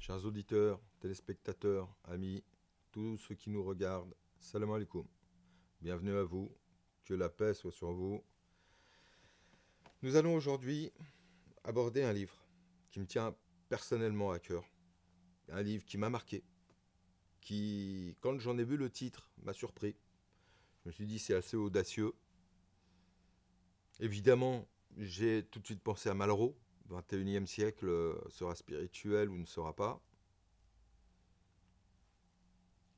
Chers auditeurs, téléspectateurs, amis, tous ceux qui nous regardent, salam alaikum. Bienvenue à vous, que la paix soit sur vous. Nous allons aujourd'hui aborder un livre qui me tient personnellement à cœur. Un livre qui m'a marqué, qui, quand j'en ai vu le titre, m'a surpris. Je me suis dit c'est assez audacieux. Évidemment, j'ai tout de suite pensé à Malraux. 21e siècle sera spirituel ou ne sera pas.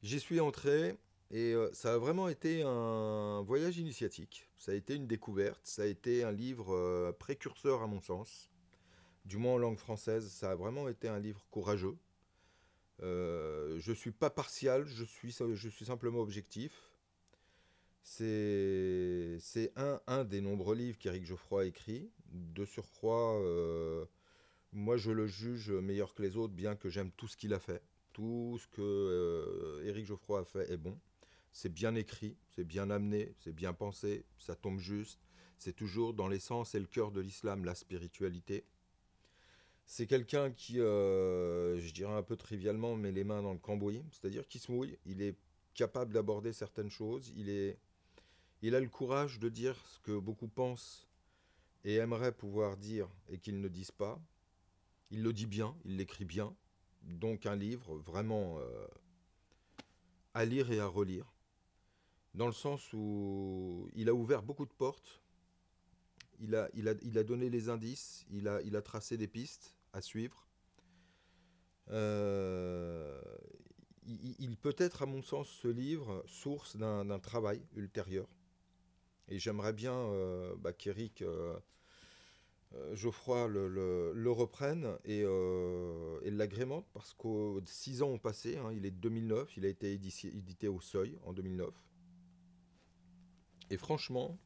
J'y suis entré et ça a vraiment été un voyage initiatique. Ça a été une découverte, ça a été un livre précurseur à mon sens. Du moins en langue française, ça a vraiment été un livre courageux. Je ne suis pas partial, je suis simplement objectif. C'est un des nombreux livres qu'Éric Geoffroy a écrit. De surcroît, moi je le juge meilleur que les autres, bien que j'aime tout ce qu'il a fait. Tout ce que Éric Geoffroy a fait est bon. C'est bien écrit, c'est bien amené, c'est bien pensé, ça tombe juste. C'est toujours dans l'essence et le cœur de l'islam, la spiritualité. C'est quelqu'un qui, je dirais un peu trivialement, met les mains dans le cambouis, c'est-à-dire qu'il se mouille, il est capable d'aborder certaines choses, il a le courage de dire ce que beaucoup pensent et aimeraient pouvoir dire et qu'ils ne disent pas. Il le dit bien, il l'écrit bien. Donc un livre vraiment à lire et à relire, dans le sens où il a ouvert beaucoup de portes, il a donné les indices, il a tracé des pistes à suivre. Euh, il peut être, à mon sens, ce livre, source d'un travail ultérieur. Et j'aimerais bien qu'Éric Geoffroy le reprenne et l'agrémente parce que 6 ans ont passé, hein, il est de 2009, il a été édité au Seuil en 2009. Et franchement,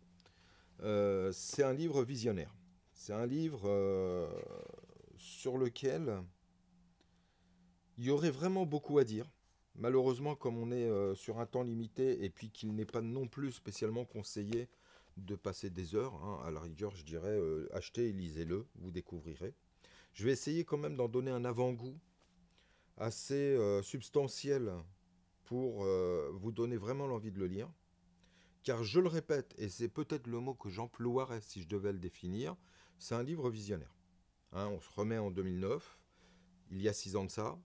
c'est un livre visionnaire. C'est un livre sur lequel il y aurait vraiment beaucoup à dire. Malheureusement, comme on est sur un temps limité et puis qu'il n'est pas non plus spécialement conseillé de passer des heures, hein, à la rigueur, je dirais, achetez et lisez-le, vous découvrirez. Je vais essayer quand même d'en donner un avant-goût assez substantiel pour vous donner vraiment l'envie de le lire. Car je le répète, et c'est peut-être le mot que j'emploierais si je devais le définir, c'est un livre visionnaire. Hein, on se remet en 2009, il y a 6 ans de ça.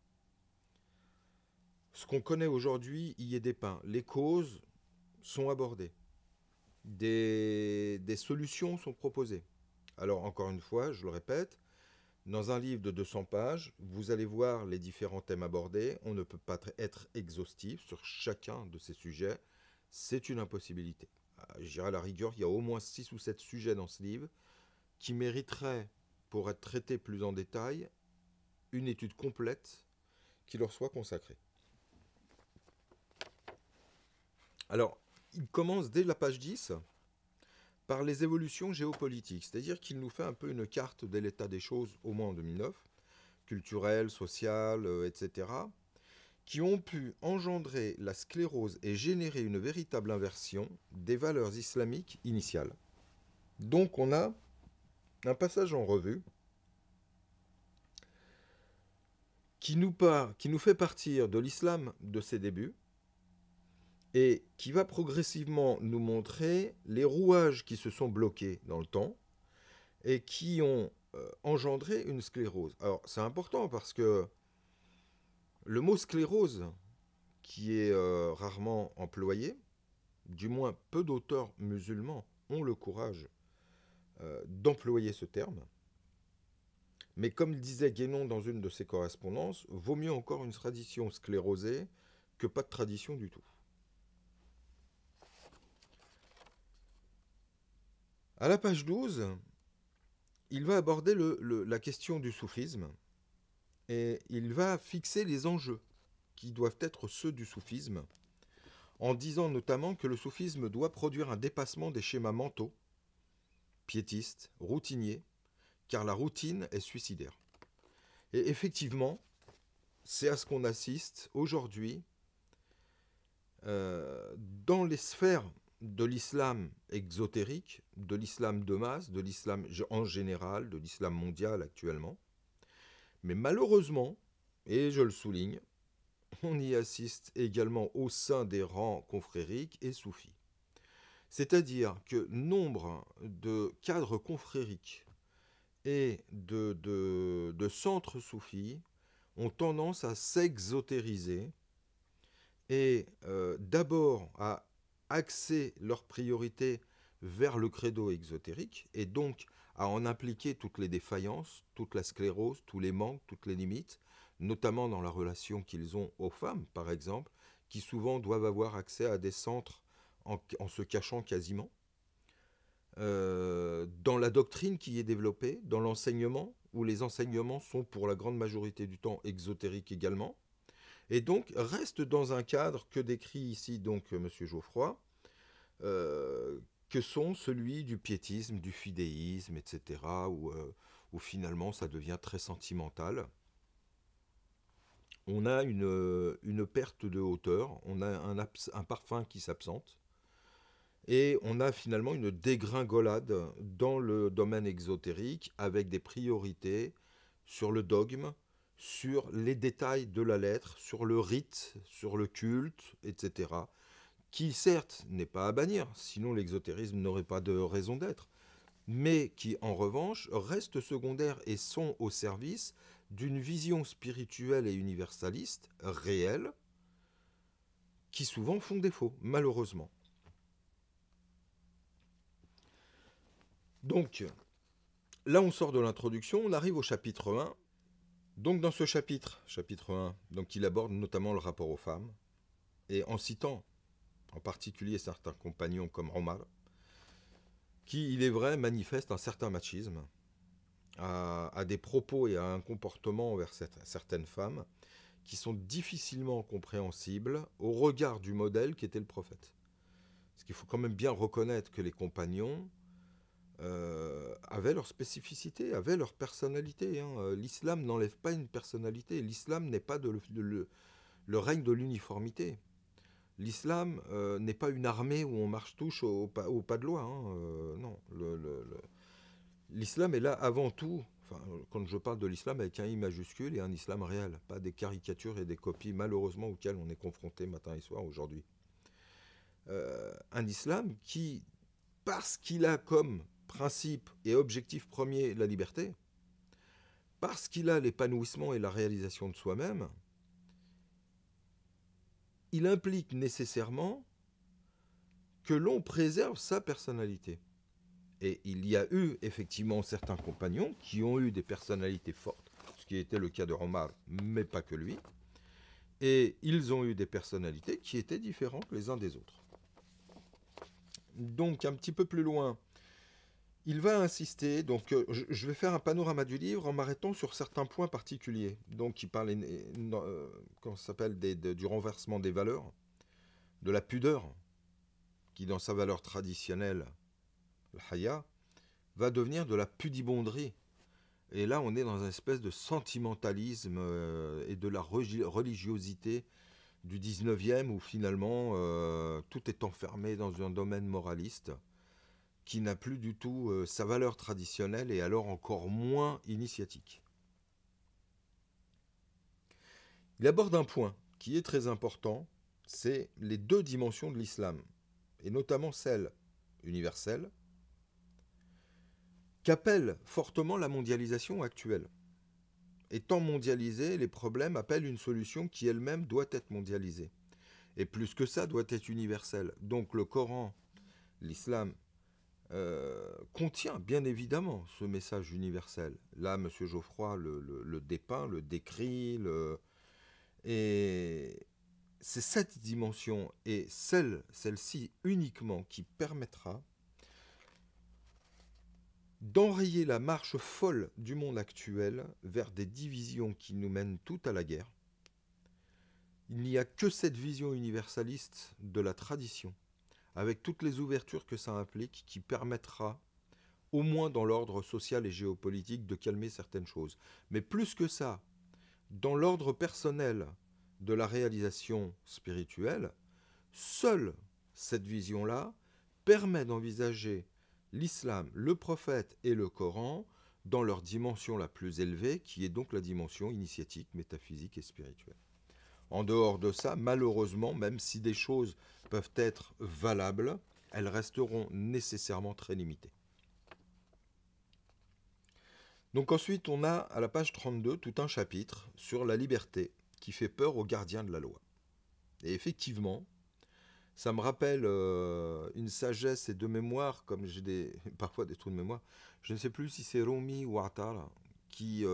Ce qu'on connaît aujourd'hui y est dépeint. Les causes sont abordées. Des solutions sont proposées. Alors encore une fois, je le répète, dans un livre de 200 pages, vous allez voir les différents thèmes abordés. On ne peut pas être exhaustif sur chacun de ces sujets. C'est une impossibilité. Je dirais à la rigueur, il y a au moins 6 ou 7 sujets dans ce livre qui mériteraient, pour être traités plus en détail, une étude complète qui leur soit consacrée. Alors, il commence dès la page 10 par les évolutions géopolitiques, c'est-à-dire qu'il nous fait un peu une carte de l'état des choses, au moins en 2009, culturelle, sociale, etc., qui ont pu engendrer la sclérose et générer une véritable inversion des valeurs islamiques initiales. Donc on a un passage en revue qui nous fait partir de l'islam de ses débuts et qui va progressivement nous montrer les rouages qui se sont bloqués dans le temps et qui ont engendré une sclérose. Alors c'est important parce que le mot sclérose, qui est rarement employé, du moins peu d'auteurs musulmans ont le courage d'employer ce terme. Mais comme le disait Guénon dans une de ses correspondances, vaut mieux encore une tradition sclérosée que pas de tradition du tout. À la page 12, il va aborder la question du soufisme et il va fixer les enjeux qui doivent être ceux du soufisme, en disant notamment que le soufisme doit produire un dépassement des schémas mentaux, piétistes, routiniers, car la routine est suicidaire. Et effectivement, c'est à ce qu'on assiste aujourd'hui dans les sphères de l'islam exotérique, de l'islam de masse, de l'islam en général, de l'islam mondial actuellement. Mais malheureusement, Et je le souligne, on y assiste également au sein des rangs confrériques et soufis. C'est-à-dire que nombre de cadres confrériques et de centres soufis ont tendance à s'exotériser et d'abord à axer leurs priorités vers le credo exotérique et donc à en impliquer toutes les défaillances, toute la sclérose, tous les manques, toutes les limites, notamment dans la relation qu'ils ont aux femmes, par exemple, qui souvent doivent avoir accès à des centres en se cachant quasiment. Dans la doctrine qui est développée, dans l'enseignement, où les enseignements sont pour la grande majorité du temps exotériques également, et donc reste dans un cadre que décrit ici donc M. Geoffroy, que sont celui du piétisme, du fidéisme, etc., où finalement ça devient très sentimental. On a une perte de hauteur, on a un parfum qui s'absente, et on a finalement une dégringolade dans le domaine exotérique avec des priorités sur le dogme, sur les détails de la lettre, sur le rite, sur le culte, etc., qui certes n'est pas à bannir, sinon l'exotérisme n'aurait pas de raison d'être, mais qui en revanche restent secondaires et sont au service d'une vision spirituelle et universaliste réelle, qui souvent font défaut, malheureusement. Donc, là on sort de l'introduction, on arrive au chapitre 1. Donc dans ce chapitre 1, donc, il aborde notamment le rapport aux femmes, et en citant en particulier certains compagnons comme Omar, qui, il est vrai, manifestent un certain machisme, à des propos et à un comportement envers certaines femmes, qui sont difficilement compréhensibles au regard du modèle qui était le prophète. Parce qu'il faut quand même bien reconnaître que les compagnons avaient leur spécificité, avaient leur personnalité. Hein. L'islam n'enlève pas une personnalité. L'islam n'est pas le règne de l'uniformité. L'islam n'est pas une armée où on marche tous au pas de loi. Hein. Non, l'islam est là avant tout. Enfin, quand je parle de l'islam avec un I majuscule et un islam réel, pas des caricatures et des copies malheureusement auxquelles on est confronté matin et soir aujourd'hui. Un islam qui, parce qu'il a comme principe et objectif premier la liberté, parce qu'il a l'épanouissement et la réalisation de soi-même, il implique nécessairement que l'on préserve sa personnalité. Et il y a eu effectivement certains compagnons qui ont eu des personnalités fortes, ce qui était le cas de Omar, mais pas que lui. Et ils ont eu des personnalités qui étaient différentes les uns des autres. Donc un petit peu plus loin, il va insister, donc je vais faire un panorama du livre en m'arrêtant sur certains points particuliers. Donc il parle, comment ça s'appelle, du renversement des valeurs, de la pudeur, qui dans sa valeur traditionnelle, le haya, va devenir de la pudibonderie. Et là, on est dans une espèce de sentimentalisme et de la religiosité du 19e où finalement tout est enfermé dans un domaine moraliste qui n'a plus du tout sa valeur traditionnelle et alors encore moins initiatique. Il aborde un point qui est très important, c'est les deux dimensions de l'islam, et notamment celle universelle, qu'appelle fortement la mondialisation actuelle. Étant mondialisée, les problèmes appellent une solution qui elle-même doit être mondialisée. Et plus que ça, doit être universelle. Donc le Coran, l'islam, contient bien évidemment ce message universel. Là, M. Geoffroy le dépeint, le décrit, et c'est cette dimension et celle-ci uniquement qui permettra d'enrayer la marche folle du monde actuel vers des divisions qui nous mènent toutes à la guerre. Il n'y a que cette vision universaliste de la tradition, avec toutes les ouvertures que ça implique, qui permettra, au moins dans l'ordre social et géopolitique, de calmer certaines choses. Mais plus que ça, dans l'ordre personnel de la réalisation spirituelle, seule cette vision-là permet d'envisager l'islam, le prophète et le Coran dans leur dimension la plus élevée, qui est donc la dimension initiatique, métaphysique et spirituelle. En dehors de ça, malheureusement, même si des choses peuvent être valables, elles resteront nécessairement très limitées. Donc ensuite, on a à la page 32 tout un chapitre sur la liberté qui fait peur aux gardiens de la loi. Et effectivement, ça me rappelle une sagesse et de mémoire, comme j'ai parfois des trous de mémoire. Je ne sais plus si c'est Rumi ou Attal qui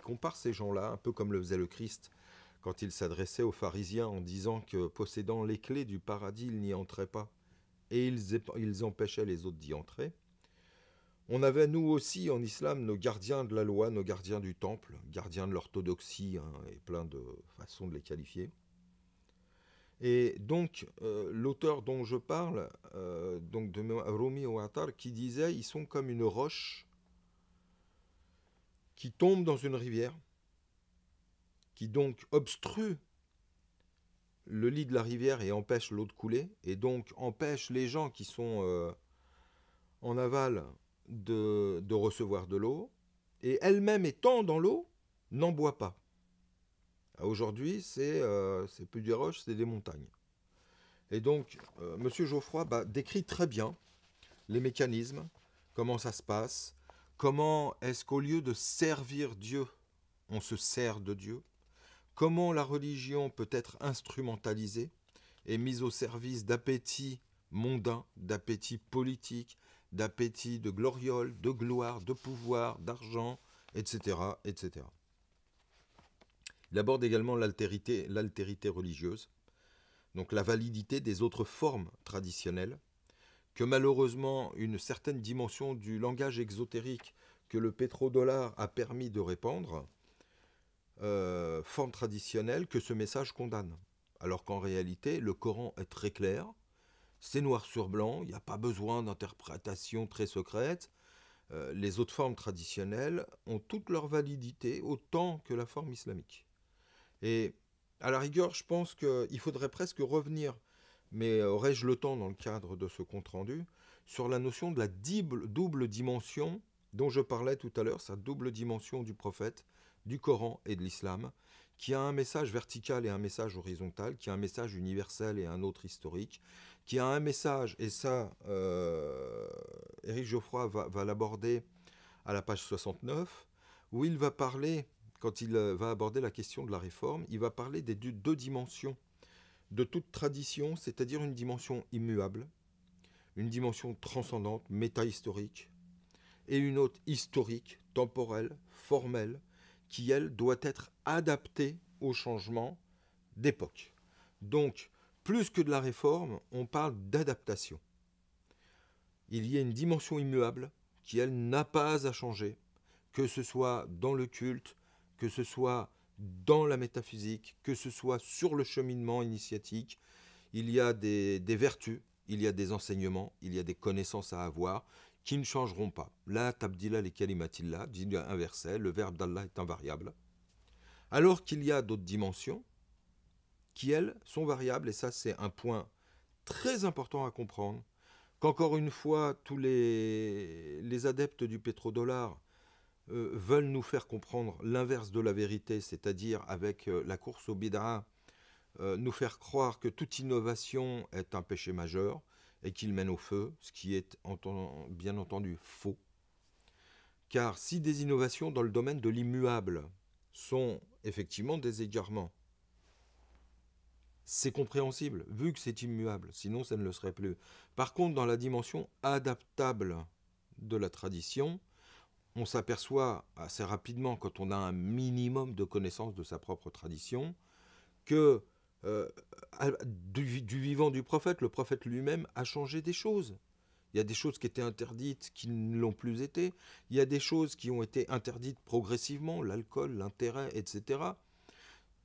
compare ces gens-là, un peu comme le faisait le Christ, quand il s'adressait aux pharisiens en disant que possédant les clés du paradis, ils n'y entraient pas, et ils empêchaient les autres d'y entrer. On avait nous aussi en islam nos gardiens de la loi, nos gardiens du temple, gardiens de l'orthodoxie, hein, et plein de façons de les qualifier. Et donc, l'auteur dont je parle, donc de Rumi Ouattar, qui disait ils sont comme une roche qui tombe dans une rivière, qui donc obstrue le lit de la rivière et empêche l'eau de couler, et donc empêche les gens qui sont en aval de recevoir de l'eau, et elle-même étant dans l'eau, n'en boit pas. Aujourd'hui, c'est plus des roches, c'est des montagnes. Et donc, M. Geoffroy décrit très bien les mécanismes, comment ça se passe, comment est-ce qu'au lieu de servir Dieu, on se sert de Dieu, comment la religion peut être instrumentalisée et mise au service d'appétits mondains, d'appétits politiques, d'appétits de gloriole, de gloire, de pouvoir, d'argent, etc., etc. Il aborde également l'altérité religieuse, donc la validité des autres formes traditionnelles, que malheureusement une certaine dimension du langage exotérique que le pétrodollar a permis de répandre, forme traditionnelle que ce message condamne. Alors qu'en réalité, le Coran est très clair, c'est noir sur blanc, il n'y a pas besoin d'interprétation très secrète. Les autres formes traditionnelles ont toute leur validité autant que la forme islamique. Et à la rigueur, je pense qu'il faudrait presque revenir, mais aurais-je le temps dans le cadre de ce compte-rendu, sur la notion de la double dimension dont je parlais tout à l'heure, sa double dimension du prophète, du Coran et de l'islam, qui a un message vertical et un message horizontal, qui a un message universel et un autre historique, qui a un message, et ça, Éric Geoffroy va l'aborder à la page 69, où il va parler, quand il va aborder la question de la réforme, il va parler des deux dimensions de toute tradition, c'est-à-dire une dimension immuable, une dimension transcendante, métahistorique, et une autre historique, temporelle, formelle, qui, elle, doit être adaptée au changement d'époque. Donc, plus que de la réforme, on parle d'adaptation. Il y a une dimension immuable qui, elle, n'a pas à changer, que ce soit dans le culte, que ce soit dans la métaphysique, que ce soit sur le cheminement initiatique. Il y a des vertus, il y a des enseignements, il y a des connaissances à avoir qui ne changeront pas. La tabdila li kalimatillah, dit un verset, le verbe d'Allah est invariable. Alors qu'il y a d'autres dimensions qui, elles, sont variables, et ça c'est un point très important à comprendre, qu'encore une fois, tous les adeptes du pétrodollar veulent nous faire comprendre l'inverse de la vérité, c'est-à-dire avec la course au bid'a, nous faire croire que toute innovation est un péché majeur et qu'il mène au feu, ce qui est bien entendu faux. Car si des innovations dans le domaine de l'immuable sont effectivement des égarements, c'est compréhensible, vu que c'est immuable, sinon ça ne le serait plus. Par contre, dans la dimension adaptable de la tradition, on s'aperçoit assez rapidement, quand on a un minimum de connaissance de sa propre tradition, que du vivant du prophète, le prophète lui-même a changé des choses. Il y a des choses qui étaient interdites qui ne l'ont plus été. Il y a des choses qui ont été interdites progressivement, l'alcool, l'intérêt, etc.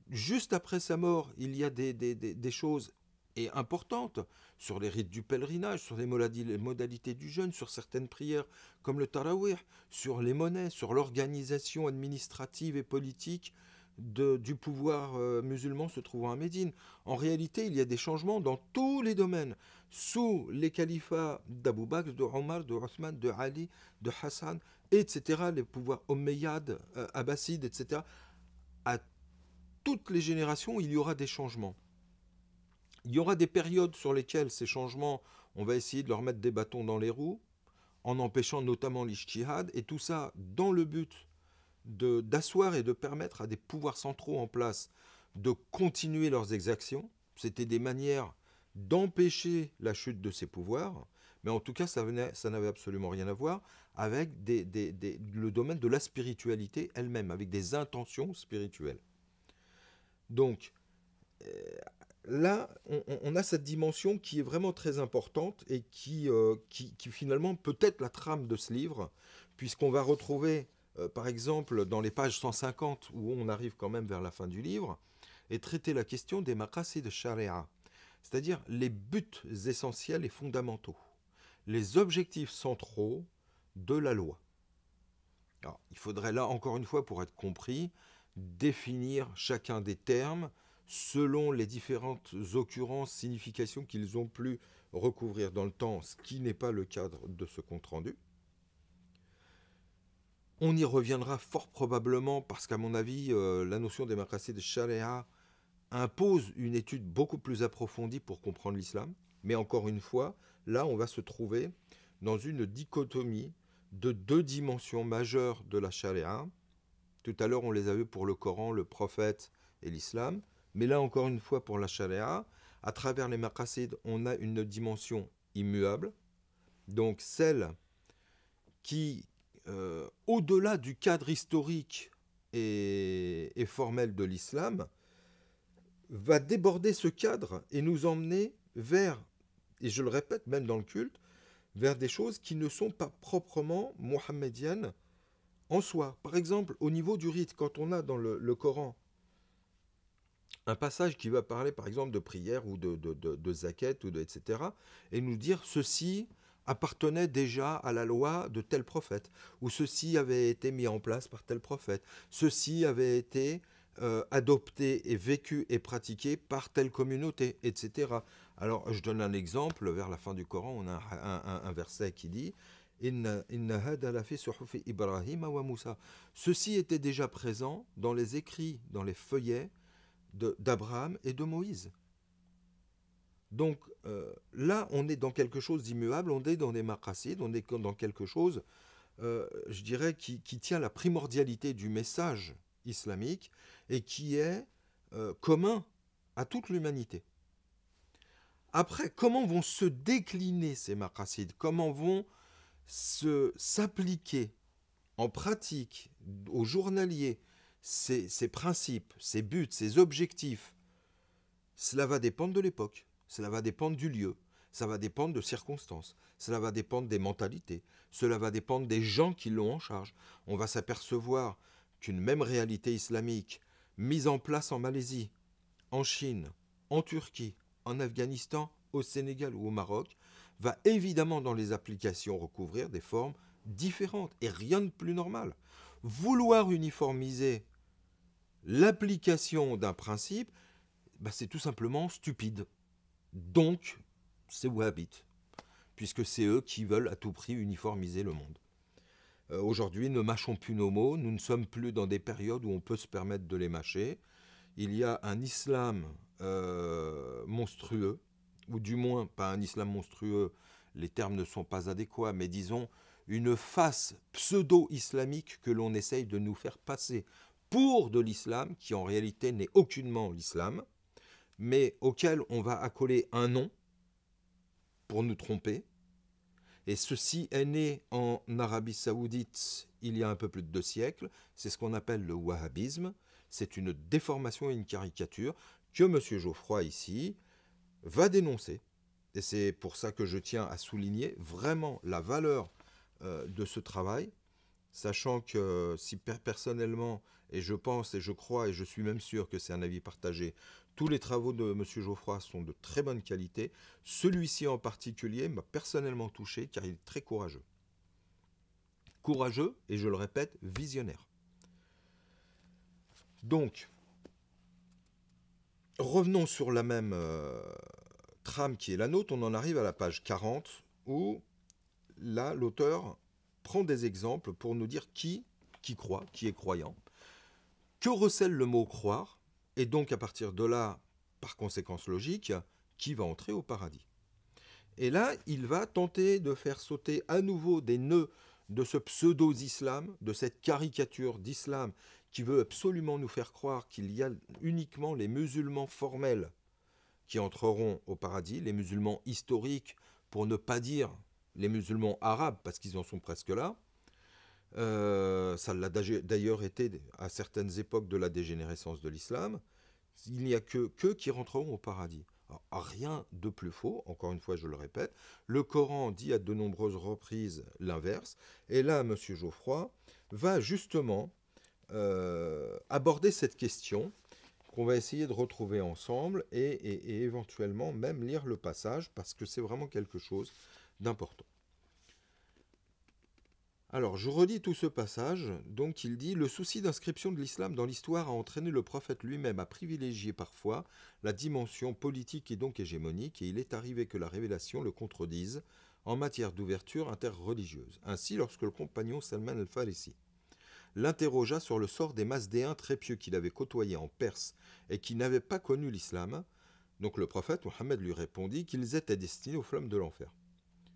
Juste après sa mort, il y a des choses et importantes sur les rites du pèlerinage, sur les modalités du jeûne, sur certaines prières comme le tarawih, sur les monnaies, sur l'organisation administrative et politique du pouvoir musulman se trouvant à Médine. En réalité, il y a des changements dans tous les domaines. Sous les califats d'Abou Bakr, de Omar, de Othman, de Ali, de Hassan, etc., les pouvoirs omeyyades, abbassides, etc., à toutes les générations, il y aura des changements. Il y aura des périodes sur lesquelles ces changements, on va essayer de leur mettre des bâtons dans les roues, en empêchant notamment l'ijtihad, et tout ça dans le but d'asseoir et de permettre à des pouvoirs centraux en place de continuer leurs exactions. C'était des manières d'empêcher la chute de ces pouvoirs, mais en tout cas, ça n'avait absolument rien à voir avec le domaine de la spiritualité elle-même, avec des intentions spirituelles. Donc, là, on a cette dimension qui est vraiment très importante et qui finalement peut être la trame de ce livre, puisqu'on va retrouver, par exemple, dans les pages 150, où on arrive quand même vers la fin du livre, et traiter la question des maqasid de sharia, c'est-à-dire les buts essentiels et fondamentaux, les objectifs centraux de la loi. Alors, il faudrait là, encore une fois, pour être compris, définir chacun des termes selon les différentes occurrences, significations qu'ils ont pu recouvrir dans le temps, ce qui n'est pas le cadre de ce compte-rendu. On y reviendra fort probablement parce qu'à mon avis, la notion des maqasid de sharia impose une étude beaucoup plus approfondie pour comprendre l'islam. Mais encore une fois, là, on va se trouver dans une dichotomie de deux dimensions majeures de la charia. Tout à l'heure, on les a vues pour le Coran, le prophète et l'islam. Mais là, encore une fois, pour la charia, à travers les maqasid, on a une dimension immuable. Donc celle qui, au-delà du cadre historique et formel de l'islam, va déborder ce cadre et nous emmener vers, et je le répète, même dans le culte, vers des choses qui ne sont pas proprement mohammediennes en soi. Par exemple, au niveau du rite, quand on a dans le Coran un passage qui va parler, par exemple, de prière ou de zakat, ou etc., et nous dire ceci appartenait déjà à la loi de tel prophète, ou ceci avait été mis en place par tel prophète, ceci avait été adopté et vécu et pratiqué par telle communauté, etc. Alors, je donne un exemple, vers la fin du Coran, on a un verset qui dit Inna hada la fi suhufi Ibrahim wa Musa. Ceci était déjà présent dans les écrits, dans les feuillets d'Abraham et de Moïse. Donc là, on est dans quelque chose d'immuable, on est dans des maqasid, on est dans quelque chose, je dirais, qui tient la primordialité du message islamique et qui est commun à toute l'humanité. Après, comment vont se décliner ces maqasid? Comment vont s'appliquer en pratique au journalier ces principes, ces buts, ces objectifs? Cela va dépendre de l'époque, cela va dépendre du lieu, ça va dépendre de circonstances, cela va dépendre des mentalités, cela va dépendre des gens qui l'ont en charge. On va s'apercevoir qu'une même réalité islamique mise en place en Malaisie, en Chine, en Turquie, en Afghanistan, au Sénégal ou au Maroc, va évidemment dans les applications recouvrir des formes différentes et rien de plus normal. Vouloir uniformiser l'application d'un principe, c'est tout simplement stupide. Donc, c'est wahhabite, puisque c'est eux qui veulent à tout prix uniformiser le monde. Aujourd'hui, ne mâchons plus nos mots, nous ne sommes plus dans des périodes où on peut se permettre de les mâcher. Il y a un islam monstrueux, ou du moins pas un islam monstrueux, les termes ne sont pas adéquats, mais disons une face pseudo-islamique que l'on essaye de nous faire passer pour de l'islam, qui en réalité n'est aucunement l'islam, mais auquel on va accoler un nom pour nous tromper. Et ceci est né en Arabie Saoudite il y a un peu plus de 2 siècles. C'est ce qu'on appelle le wahhabisme. C'est une déformation et une caricature que M. Geoffroy ici va dénoncer. Et c'est pour ça que je tiens à souligner vraiment la valeur de ce travail, sachant que si personnellement, et je pense et je crois et je suis même sûr que c'est un avis partagé, tous les travaux de M. Geoffroy sont de très bonne qualité. Celui-ci en particulier m'a personnellement touché car il est très courageux. Courageux et je le répète, visionnaire. Donc, revenons sur la même trame qui est la nôtre, on en arrive à la page 40, où là, l'auteur prend des exemples pour nous dire qui croit, qui est croyant, que recèle le mot croire, et donc à partir de là, par conséquence logique, qui va entrer au paradis. Et là, il va tenter de faire sauter à nouveau des nœuds de ce pseudo-islam, de cette caricature d'islam qui veut absolument nous faire croire qu'il y a uniquement les musulmans formels qui entreront au paradis, les musulmans historiques, pour ne pas dire les musulmans arabes, parce qu'ils en sont presque là. Ça l'a d'ailleurs été à certaines époques de la dégénérescence de l'islam. Il n'y a que qui rentreront au paradis. Alors, rien de plus faux, encore une fois je le répète. Le Coran dit à de nombreuses reprises l'inverse. Et là, M. Geoffroy va justement aborder cette question qu'on va essayer de retrouver ensemble et éventuellement même lire le passage parce que c'est vraiment quelque chose d'important. Alors, je redis tout ce passage. Donc, il dit « Le souci d'inscription de l'islam dans l'histoire a entraîné le prophète lui-même à privilégier parfois la dimension politique et donc hégémonique, et il est arrivé que la révélation le contredise en matière d'ouverture interreligieuse. Ainsi, lorsque le compagnon Salman al-Farisi l'interrogea sur le sort des Masdéens très pieux qu'il avait côtoyés en Perse et qui n'avaient pas connu l'islam, donc le prophète Mohammed lui répondit qu'ils étaient destinés aux flammes de l'enfer.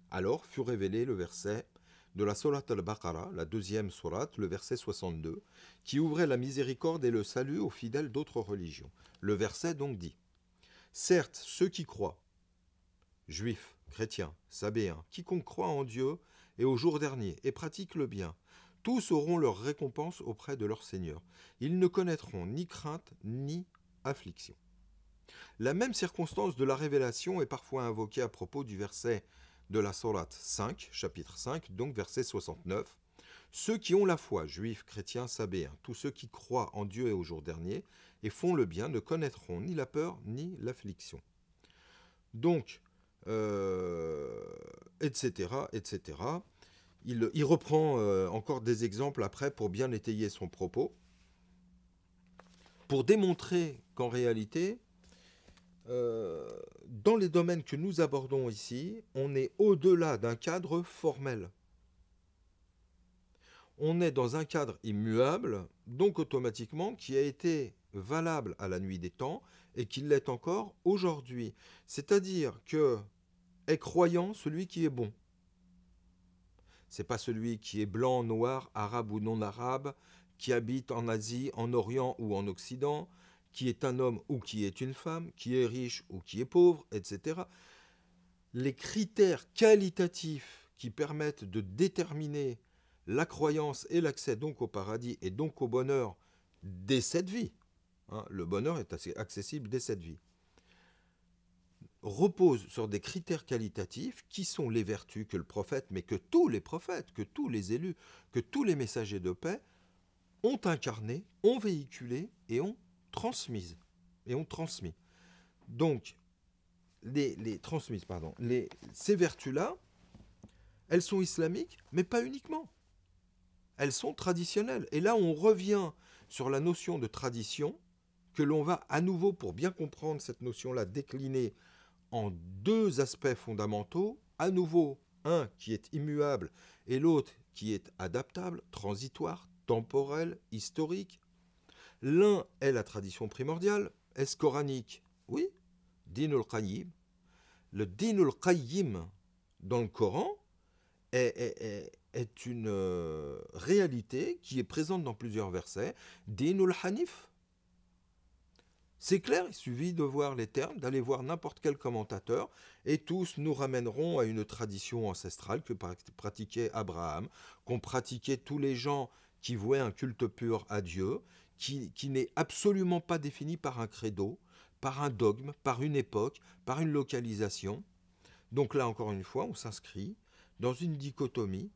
Alors fut révélé le verset de la Sourate al-Baqarah, la deuxième sourate, le verset 62, qui ouvrait la miséricorde et le salut aux fidèles d'autres religions. Le verset donc dit « Certes, ceux qui croient, juifs, chrétiens, sabéens, quiconque croit en Dieu et au jour dernier et pratique le bien, tous auront leur récompense auprès de leur Seigneur. Ils ne connaîtront ni crainte ni affliction. » La même circonstance de la révélation est parfois invoquée à propos du verset de la Sourate 5, chapitre 5, donc verset 69. Ceux qui ont la foi, juifs, chrétiens, sabéens, tous ceux qui croient en Dieu et au jour dernier et font le bien ne connaîtront ni la peur ni l'affliction. Donc, etc., etc. Il reprend encore des exemples après pour bien étayer son propos, pour démontrer qu'en réalité, dans les domaines que nous abordons ici, on est au-delà d'un cadre formel. On est dans un cadre immuable, donc automatiquement qui a été valable à la nuit des temps et qui l'est encore aujourd'hui. C'est-à-dire que est croyant celui qui est bon. C'est pas celui qui est blanc, noir, arabe ou non arabe, qui habite en Asie, en Orient ou en Occident, qui est un homme ou qui est une femme, qui est riche ou qui est pauvre, etc. Les critères qualitatifs qui permettent de déterminer la croyance et l'accès donc au paradis et donc au bonheur dès cette vie, hein, le bonheur est accessible dès cette vie, repose sur des critères qualitatifs qui sont les vertus que le prophète, mais que tous les prophètes, que tous les élus, que tous les messagers de paix ont incarné, ont véhiculé et ont transmises. Et ont transmis. Donc, ces vertus-là, elles sont islamiques, mais pas uniquement. Elles sont traditionnelles. Et là, on revient sur la notion de tradition, que l'on va à nouveau, pour bien comprendre cette notion-là, décliner en deux aspects fondamentaux. À nouveau, un qui est immuable et l'autre qui est adaptable, transitoire, temporel, historique. L'un est la tradition primordiale. Est-ce coranique? Oui. Dinul Qayyim. Le Dinul Qayyim dans le Coran est une réalité qui est présente dans plusieurs versets. Dinul Hanif. C'est clair, il suffit de voir les termes, d'aller voir n'importe quel commentateur, et tous nous ramèneront à une tradition ancestrale que pratiquait Abraham, qu'ont pratiqué tous les gens qui vouaient un culte pur à Dieu, qui n'est absolument pas défini par un credo, par un dogme, par une époque, par une localisation. Donc là, encore une fois, on s'inscrit dans une dichotomie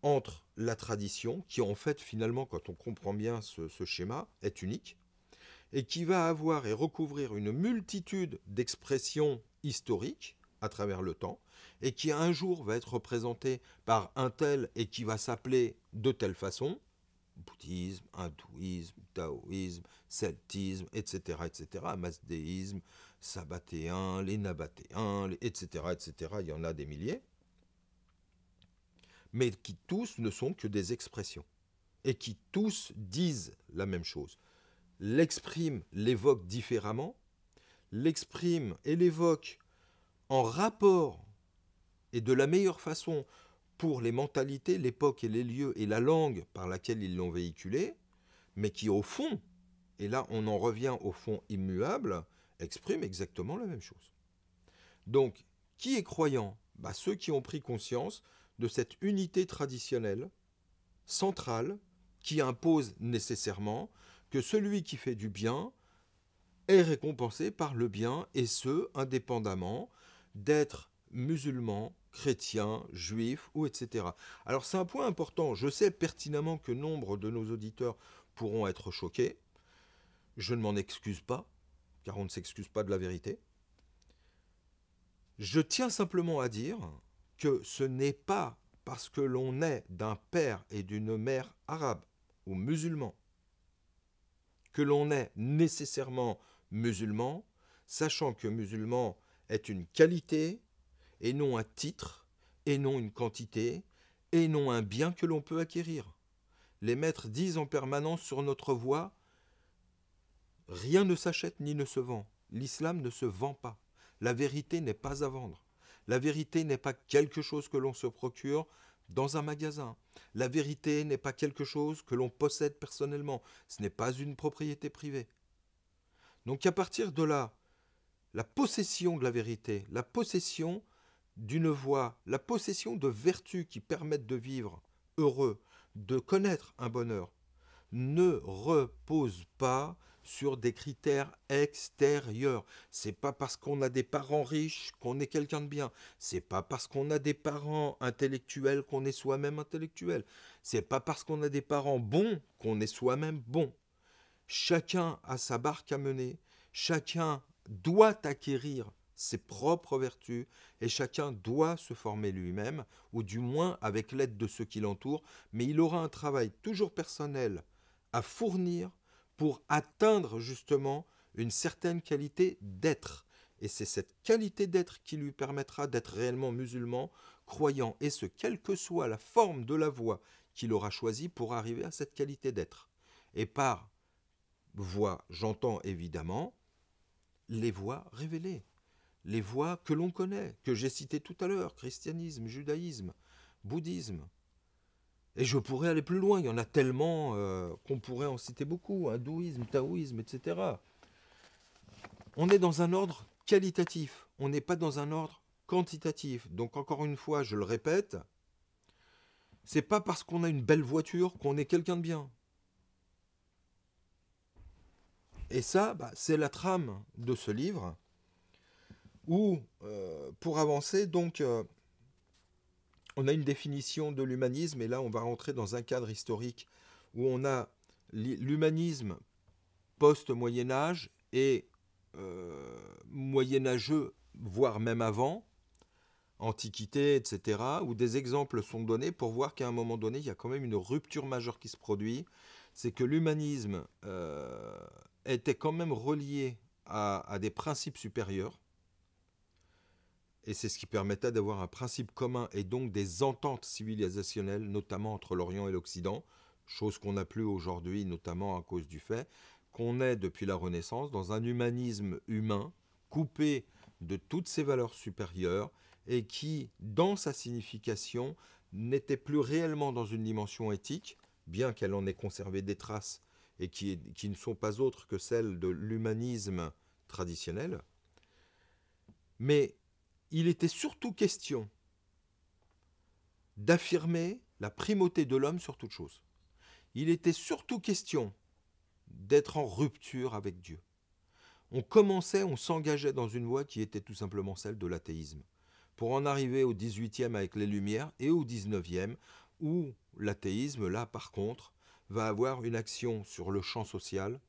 entre la tradition, qui en fait, finalement, quand on comprend bien ce schéma, est unique, et qui va avoir et recouvrir une multitude d'expressions historiques à travers le temps, et qui un jour va être représenté par un tel et qui va s'appeler de telle façon, bouddhisme, hindouisme, taoïsme, celtisme, etc., masdéisme, sabbatéen, les nabatéens, etc., etc., il y en a des milliers, mais qui tous ne sont que des expressions, et qui tous disent la même chose. L'expriment, l'évoquent différemment, l'expriment et l'évoquent en rapport et de la meilleure façon pour les mentalités, l'époque et les lieux et la langue par laquelle ils l'ont véhiculé, mais qui au fond, et là on en revient au fond immuable, expriment exactement la même chose. Donc, qui est croyant? Ceux qui ont pris conscience de cette unité traditionnelle, centrale, qui impose nécessairement que celui qui fait du bien est récompensé par le bien, et ce, indépendamment d'être musulman, chrétien, juif, ou etc. Alors c'est un point important. Je sais pertinemment que nombre de nos auditeurs pourront être choqués. Je ne m'en excuse pas, car on ne s'excuse pas de la vérité. Je tiens simplement à dire que ce n'est pas parce que l'on est d'un père et d'une mère arabe ou musulman que l'on est nécessairement musulman, sachant que musulman est une qualité et non un titre, et non une quantité, et non un bien que l'on peut acquérir. Les maîtres disent en permanence sur notre voie, rien ne s'achète ni ne se vend. L'islam ne se vend pas. La vérité n'est pas à vendre. La vérité n'est pas quelque chose que l'on se procure dans un magasin. La vérité n'est pas quelque chose que l'on possède personnellement. Ce n'est pas une propriété privée. Donc à partir de là, la possession de la vérité, la possession d'une voie, la possession de vertus qui permettent de vivre heureux, de connaître un bonheur, ne repose pas sur des critères extérieurs. C'est pas parce qu'on a des parents riches qu'on est quelqu'un de bien. C'est pas parce qu'on a des parents intellectuels qu'on est soi-même intellectuel. C'est pas parce qu'on a des parents bons qu'on est soi-même bon. Chacun a sa barque à mener. Chacun doit acquérir ses propres vertus et chacun doit se former lui-même, ou du moins avec l'aide de ceux qui l'entourent, mais il aura un travail toujours personnel à fournir pour atteindre justement une certaine qualité d'être. Et c'est cette qualité d'être qui lui permettra d'être réellement musulman, croyant, et ce, quelle que soit la forme de la voie qu'il aura choisie pour arriver à cette qualité d'être. Et par voie, j'entends évidemment les voies révélées, les voies que l'on connaît, que j'ai citées tout à l'heure, christianisme, judaïsme, bouddhisme. Et je pourrais aller plus loin, il y en a tellement qu'on pourrait en citer beaucoup, hindouisme, taoïsme, etc. On est dans un ordre qualitatif, on n'est pas dans un ordre quantitatif. Donc encore une fois, je le répète, c'est pas parce qu'on a une belle voiture qu'on est quelqu'un de bien. Et ça, c'est la trame de ce livre, où, pour avancer, donc, on a une définition de l'humanisme, et là, on va rentrer dans un cadre historique où on a l'humanisme post-Moyen-Âge et moyenâgeux, voire même avant, Antiquité, etc., où des exemples sont donnés pour voir qu'à un moment donné, il y a quand même une rupture majeure qui se produit. C'est que l'humanisme était quand même relié à des principes supérieurs, et c'est ce qui permettait d'avoir un principe commun et donc des ententes civilisationnelles, notamment entre l'Orient et l'Occident, chose qu'on n'a plus aujourd'hui, notamment à cause du fait qu'on est, depuis la Renaissance, dans un humanisme humain, coupé de toutes ses valeurs supérieures, et qui, dans sa signification, n'était plus réellement dans une dimension éthique, bien qu'elle en ait conservé des traces, et qui ne sont pas autres que celles de l'humanisme traditionnel. Mais il était surtout question d'affirmer la primauté de l'homme sur toute chose. Il était surtout question d'être en rupture avec Dieu. On s'engageait dans une voie qui était tout simplement celle de l'athéisme, pour en arriver au XVIIIe avec les Lumières et au XIXe, où l'athéisme, là par contre, va avoir une action sur le champ social,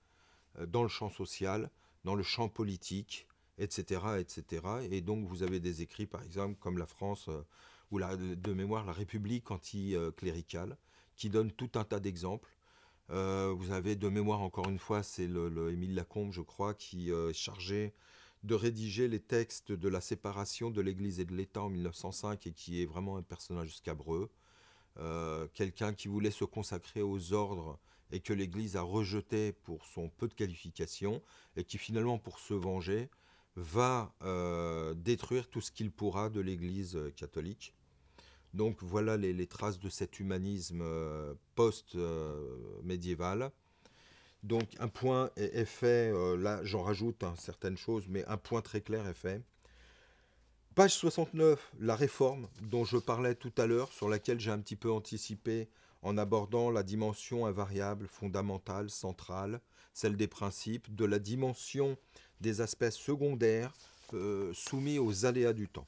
dans le champ social, dans le champ politique, etc., etc. Et donc vous avez des écrits, par exemple, comme La France, ou de mémoire, La République anticléricale, qui donne tout un tas d'exemples Vous avez de mémoire, encore une fois, c'est le Émile Lacombe, je crois, qui est chargé de rédiger les textes de la séparation de l'Église et de l'État en 1905 et qui est vraiment un personnage scabreux. Quelqu'un qui voulait se consacrer aux ordres et que l'Église a rejeté pour son peu de qualifications et qui finalement, pour se venger, va détruire tout ce qu'il pourra de l'Église catholique. Donc voilà les traces de cet humanisme post-médiéval. Donc un point est fait, là j'en rajoute certaines choses, mais un point très clair est fait. Page 69, la réforme dont je parlais tout à l'heure, sur laquelle j'ai un petit peu anticipé en abordant la dimension invariable, fondamentale, centrale, celle des principes, de la dimension des aspects secondaires soumis aux aléas du temps.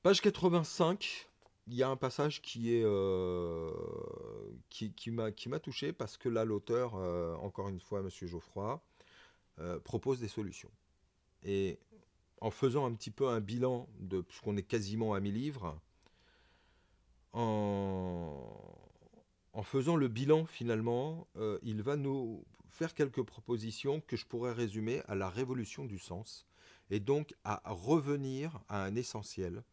Page 85, il y a un passage qui est qui m'a touché parce que là l'auteur, encore une fois, Monsieur Geoffroy, propose des solutions. Et en faisant un petit peu un bilan de, puisqu'on est quasiment à 1000 livres, en faisant le bilan finalement, il va nous faire quelques propositions que je pourrais résumer à la révolution du sens, et donc à revenir à un essentiel,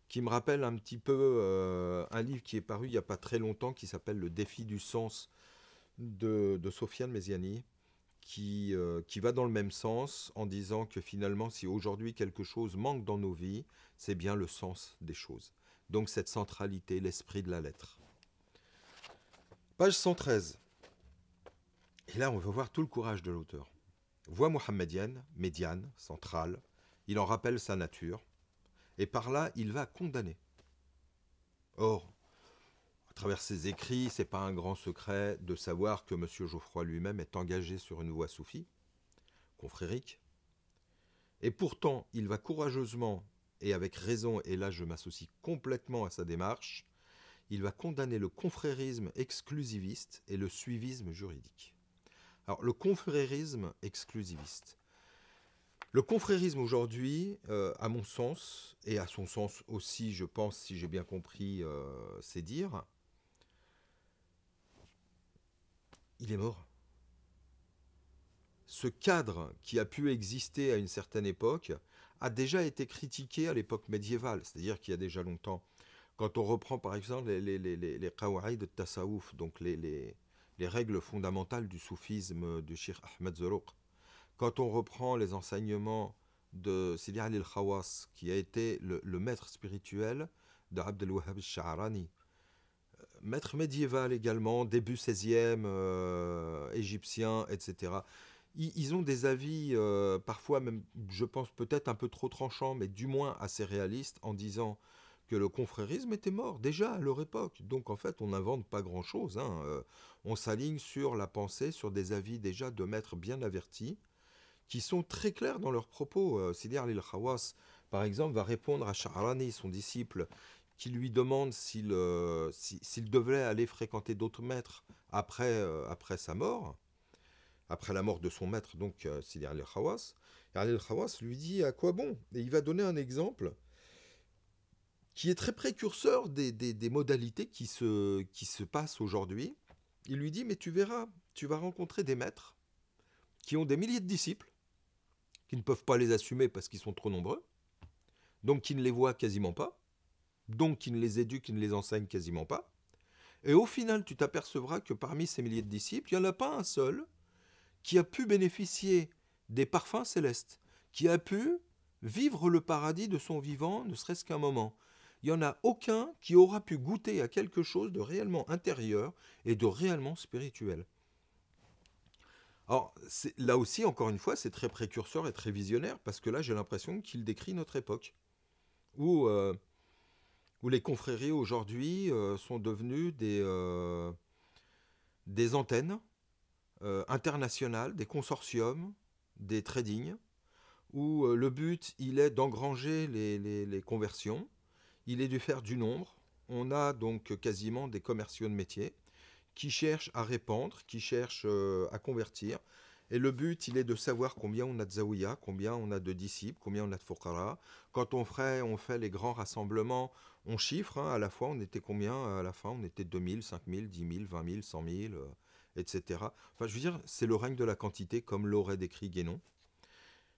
qui me rappelle un petit peu un livre qui est paru il n'y a pas très longtemps, qui s'appelle Le défi du sens de Sofiane Méziani, qui va dans le même sens en disant que finalement, si aujourd'hui quelque chose manque dans nos vies, c'est bien le sens des choses. Donc cette centralité, l'esprit de la lettre. Page 113. Et là, on va voir tout le courage de l'auteur. Voix mohammedienne, médiane, centrale, il en rappelle sa nature, et par là, il va condamner. Or, à travers ses écrits, c'est pas un grand secret de savoir que M. Geoffroy lui-même est engagé sur une voie soufie, confrérique. Et pourtant, il va courageusement, et avec raison, et là je m'associe complètement à sa démarche, il va condamner le confrérisme exclusiviste et le suivisme juridique. Alors, le confrérisme exclusiviste. Le confrérisme aujourd'hui, à mon sens, et à son sens aussi, je pense, si j'ai bien compris, c'est dire, il est mort. Ce cadre qui a pu exister à une certaine époque a déjà été critiqué à l'époque médiévale, c'est-à-dire qu'il y a déjà longtemps. Quand on reprend par exemple les qawa'id de tasawuf, donc les règles fondamentales du soufisme du Cheikh Ahmed Zarruq, quand on reprend les enseignements de Sidi Ali al-Khawas, qui a été le maître spirituel de Abd al-Wahhab al-Sha'rani, maître médiéval également, début 16e, égyptien, etc. Ils ont des avis, parfois même, je pense peut-être un peu trop tranchants, mais du moins assez réalistes, en disant que le confrérisme était mort déjà à leur époque. Donc en fait, on n'invente pas grand-chose. On s'aligne sur la pensée, sur des avis déjà de maîtres bien avertis, qui sont très clairs dans leurs propos. Sidi Ali al-Khawas, par exemple, va répondre à Sha'rani, son disciple, qui lui demande s'il devait aller fréquenter d'autres maîtres après sa mort, après la mort de son maître, donc Sidi Ali al-Khawas. Et Ali al-Khawas lui dit à quoi bon. Et il va donner un exemple qui est très précurseur des modalités qui se passent aujourd'hui. Il lui dit, mais tu verras, tu vas rencontrer des maîtres qui ont des milliers de disciples, qui ne peuvent pas les assumer parce qu'ils sont trop nombreux, donc qui ne les voient quasiment pas, donc qui ne les éduquent, qui ne les enseignent quasiment pas. Et au final, tu t'apercevras que parmi ces milliers de disciples, il n'y en a pas un seul qui a pu bénéficier des parfums célestes, qui a pu vivre le paradis de son vivant, ne serait-ce qu'un moment. Il n'y en a aucun qui aura pu goûter à quelque chose de réellement intérieur et de réellement spirituel. Alors, là aussi, encore une fois, c'est très précurseur et très visionnaire, parce que là, j'ai l'impression qu'il décrit notre époque, où les confréries aujourd'hui sont devenues des antennes internationales, des consortiums, des tradings, où le but, il est d'engranger les conversions, il est de faire du nombre. On a donc quasiment des commerciaux de métier qui cherchent à répandre, qui cherchent à convertir. Et le but, il est de savoir combien on a de zaouïa, combien on a de disciples, combien on a de fuqara. Quand on fait les grands rassemblements, on chiffre, hein, à la fois, on était combien? À la fin, on était 2000, 5000, 10 000, 20 000, 100 000, etc. Enfin, je veux dire, c'est le règne de la quantité, comme l'aurait décrit Guénon.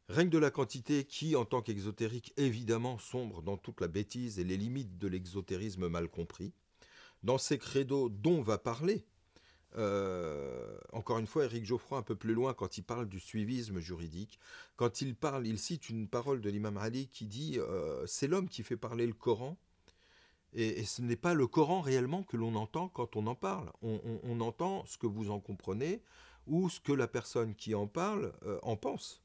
Règne de la quantité qui, en tant qu'exotérique, évidemment, sombre dans toute la bêtise et les limites de l'exotérisme mal compris. Dans ces credos dont va parler, encore une fois, Éric Geoffroy, un peu plus loin, quand il parle du suivisme juridique, quand il parle, il cite une parole de l'imam Ali qui dit c'est l'homme qui fait parler le Coran, et ce n'est pas le Coran réellement que l'on entend quand on en parle. On entend ce que vous en comprenez ou ce que la personne qui en parle en pense.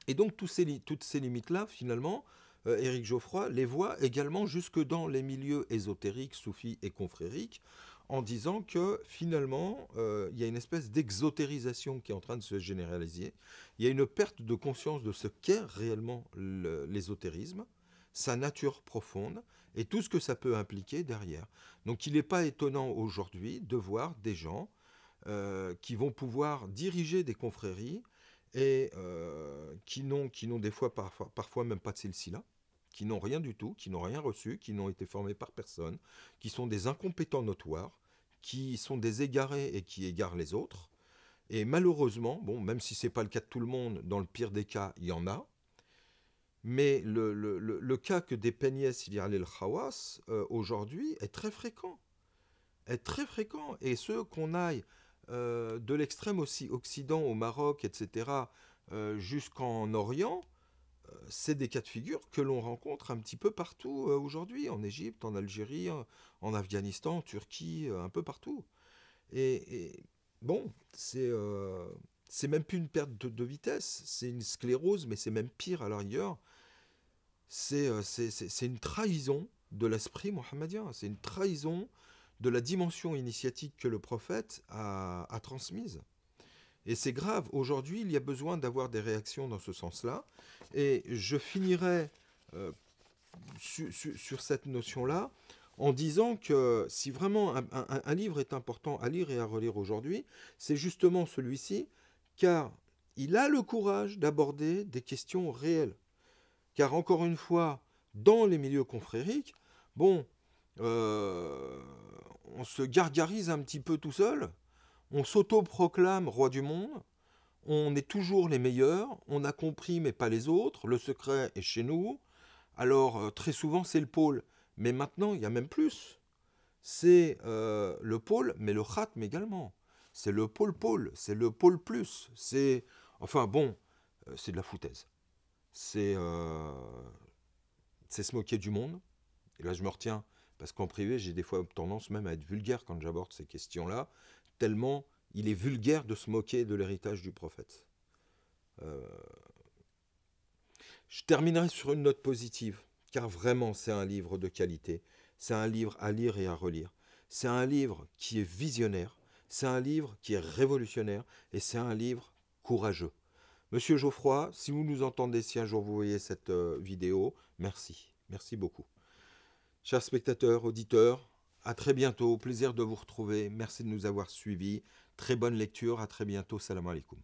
Et donc toutes ces limites-là, finalement, Éric Geoffroy les voit également jusque dans les milieux ésotériques, soufis et confrériques, en disant que finalement, il y a une espèce d'exotérisation qui est en train de se généraliser. Il y a une perte de conscience de ce qu'est réellement l'ésotérisme, sa nature profonde et tout ce que ça peut impliquer derrière. Donc il n'est pas étonnant aujourd'hui de voir des gens qui vont pouvoir diriger des confréries et qui n'ont des fois parfois même pas de silsila, qui n'ont rien du tout, qui n'ont rien reçu, qui n'ont été formés par personne, qui sont des incompétents notoires, qui sont des égarés et qui égarent les autres. Et malheureusement, bon, même si ce n'est pas le cas de tout le monde, dans le pire des cas, il y en a. Mais le cas que dépeignait Sidi Ali El-Khawass aujourd'hui est très fréquent. Est très fréquent. Et ce qu'on aille de l'extrême aussi occident au Maroc, etc., jusqu'en Orient, c'est des cas de figure que l'on rencontre un petit peu partout aujourd'hui, en Égypte, en Algérie, en Afghanistan, en Turquie, un peu partout. Et bon, c'est même plus une perte de vitesse, c'est une sclérose, mais c'est même pire à la rigueur. C'est une trahison de l'esprit mohammedien, c'est une trahison de la dimension initiatique que le prophète a transmise. Et c'est grave. Aujourd'hui, il y a besoin d'avoir des réactions dans ce sens-là. Et je finirai sur cette notion-là en disant que si vraiment un livre est important à lire et à relire aujourd'hui, c'est justement celui-ci, car il a le courage d'aborder des questions réelles. Car encore une fois, dans les milieux confrériques, bon, on se gargarise un petit peu tout seul, on s'auto-proclame roi du monde, on est toujours les meilleurs, on a compris mais pas les autres, le secret est chez nous, alors très souvent c'est le pôle, mais maintenant il y a même plus. C'est le pôle, mais le khatm également. C'est le pôle-pôle, c'est le pôle plus, c'est... Enfin bon, c'est de la foutaise. C'est se moquer du monde. Et là, je me retiens, parce qu'en privé, j'ai des fois tendance même à être vulgaire quand j'aborde ces questions-là, tellement il est vulgaire de se moquer de l'héritage du prophète. Je terminerai sur une note positive, car vraiment, c'est un livre de qualité. C'est un livre à lire et à relire. C'est un livre qui est visionnaire. C'est un livre qui est révolutionnaire. Et c'est un livre courageux. Monsieur Geoffroy, si vous nous entendez, si un jour vous voyez cette vidéo, merci. Merci beaucoup. Chers spectateurs, auditeurs, à très bientôt. Plaisir de vous retrouver. Merci de nous avoir suivis. Très bonne lecture. À très bientôt. Salam alaikum.